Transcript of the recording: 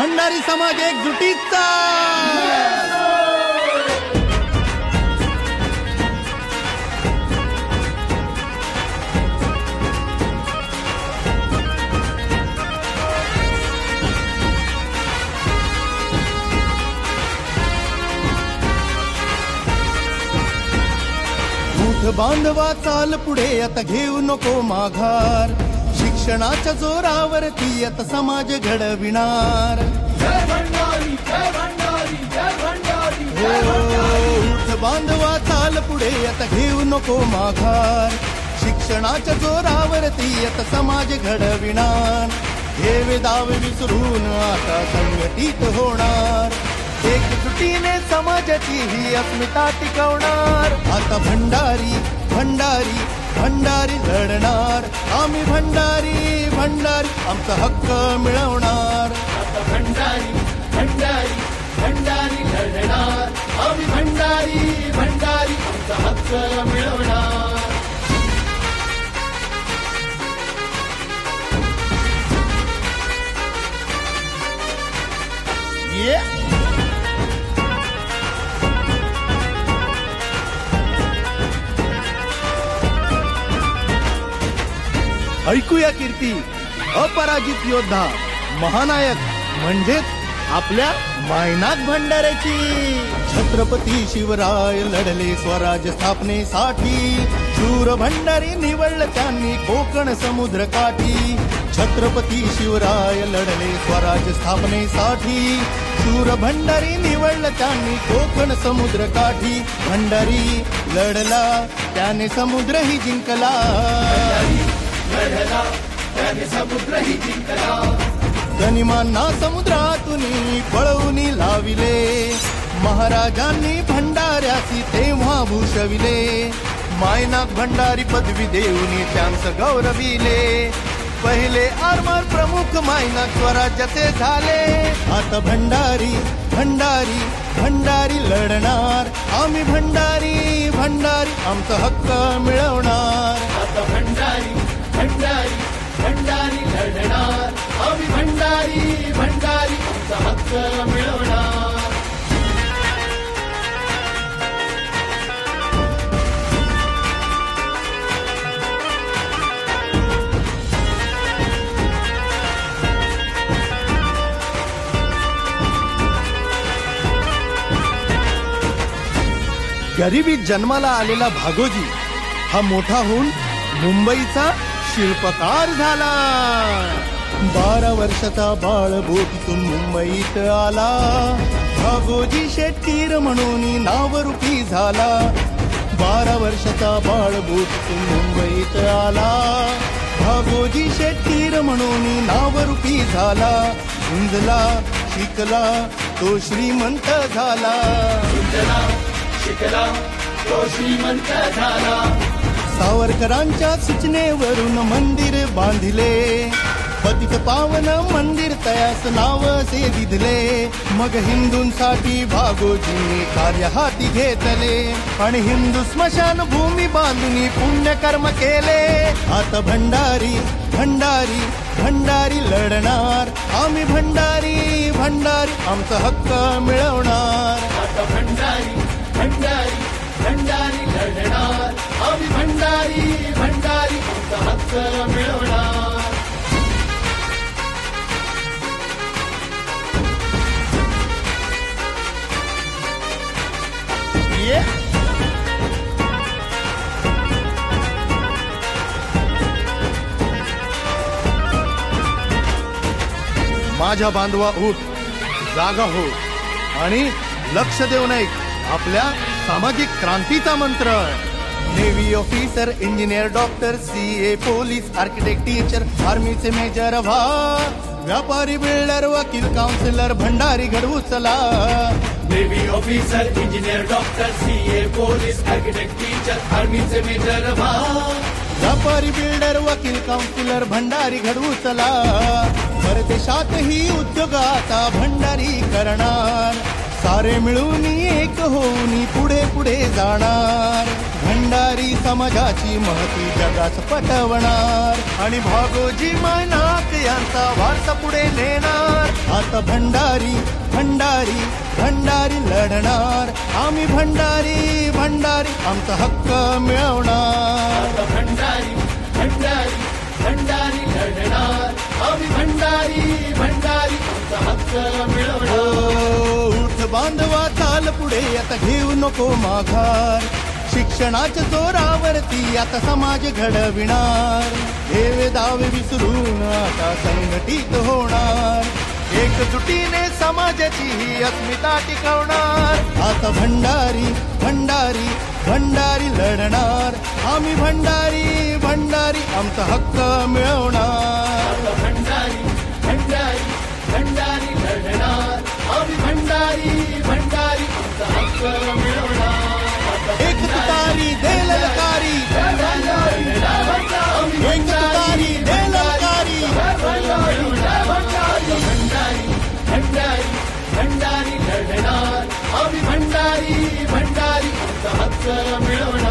भंडारी समाज एकजुटीचा बांधवा चाल पुढे आता घेऊ नको माघार शिक्षणाच्या जोरावरती आता समाज घडविणार बांधवा चाल पुढे आता घेऊ नको माघार शिक्षणाच्या जोरावरती आता समाज घडविणार हे दावे विसरून आता संघटित होणार एकजुटीने समाजाची ही अस्मिता टिकवणार आता भंडारी भंडारी भंडारी लढणार आम्ही भंडारी भंडारी आमचा हक्क मिळवणार आता भंडारी भंडारी भंडारी लढणार आम्ही भंडारी भंडारी आमचा हक्क मिळवणार ऐकूया कीर्ती अपराजित योद्धा महानायक म्हणजेच आपल्या मायनाक भंडाऱ्याची छत्रपती शिवराय लढले स्वराज्य स्थापनेसाठी शूर भंडारी निवडलं त्यांनी कोकण समुद्र काठी छत्रपती शिवराय लढले स्वराज्य स्थापनेसाठी शूर भंडारी निवडलं त्यांनी कोकण समुद्र काठी भंडारी लढला त्याने समुद्रही जिंकला लढला त्याने समुद्रही जिंकला गनिमांना समुद्रातून पळवून लाविले महाराजांनी भंडाऱ्यासी तेव्हा भूषविले मायनाक भंडारी पदवी देऊन त्यांचं गौरविले पहिले आरमार प्रमुख मायनाक स्वराज्याचे झाले आता भंडारी भंडारी भंडारी लढणार आम्ही भंडारी भंडारी आमचा हक्क मिळवणार आता भंडारी भंडारी भंडारी लढणार आम्ही भंडारी भंडारी आमचा हक्क मिळवणार गरिबीत जन्माला आलेला भागोजी हा मोठा होऊन मुंबईचा शिल्पकार झाला 12 वर्षाचा बाळ बोटीतून मुंबईत आला भागोजी शेट्टीर म्हणून नावरूपी झाला 12 वर्षाचा बाळ बोटीतून मुंबईत आला भागोजी शेट्टीर म्हणून नावरूपी झाला झुंजला शिकला तो श्रीमंत झाला शिकला तो श्रीमंत झाला सावरकरांच्या सूचनेवरून मंदिर बांधिले पतित पावन मंदिर तयास नाव से दिधले मग हिंदूंसाठी भागोजींनी कार्य हाती घेतले आणि हिंदू स्मशान भूमी बांधून पुण्यकर्म केले आता भंडारी भंडारी भंडारी लढणार आम्ही भंडारी भंडारी आमचा हक्क मिळवणार आता भंडारी भंडारी भंडारी लढणार आम्ही भंडारी भंडारी आमचा हक्क मिळवणार माझ्या बांधवा उठ जागा हो आणि लक्ष देऊ नये आपल्या सामाजिक क्रांतीचा मंत्र navy officer engineer doctor CA police architect teacher आर्मीचे मेजर व्हा व्यापारी बिल्डर वकील काउन्सिलर भंडारी घडवू चला navy officer engineer doctor CA police architect teacher आर्मीचे मेजर व्हा व्यापारी बिल्डर वकील काउन्सिलर भंडारी घडवू चला परदेशातही उद्योगाचा भंडारी करणार सारे मिळून एक होऊन पुढे पुढे जाणार भंडारी समाजाची महती जगात पटवणार आणि भागोजी मायनाक यांचा वारसा पुढे नेणार आता भंडारी भंडारी भंडारी लढणार आम्ही भंडारी भंडारी आमचा हक्क मिळवणार. आता भंडारी भंडारी भंडारी लढणार आम्ही भंडारी भंडारी आमचा हक्क मिळवणार. उठ बांधवा चाल पुढे आता घेऊ नको माघार. शिक्षणाच्या जोरावरती आता समाज घडविणार. हेवे दावे विसरून आता संघटित होणार. एकजुटीने समाजाची ही अस्मिता टिकवणार. आता भंडारी भंडारी भंडारी लढणार आम्ही भंडारी भंडारी आमचा हक्क मिळवणार. आता भंडारी भंडारी भंडारी लढणार आम्ही भंडारी भंडारी आमचा हक्क मिळवणार. एक तुतारी दे ललकारी एक तुतारी दे ललकारी. भंडारी भंडारी भंडारी लढणार आम्ही भंडारी भंडारी आमचा हक्क मिळवणार.